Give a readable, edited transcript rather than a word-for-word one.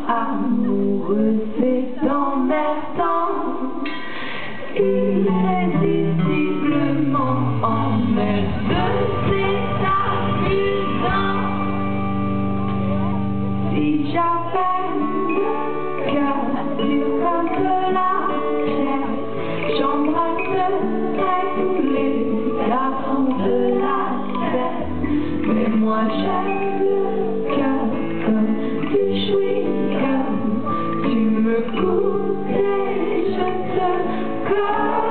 amoureux, c'est emmerdant, irrésistiblement emmerdeux, c'est amusant. Si j'appelle le cœur dur comme de la chair, j'embrasserai tous les garçons de la terre. Mais moi j'aime le cœur comme du chewing-gum. Tu me coupes et je te colle.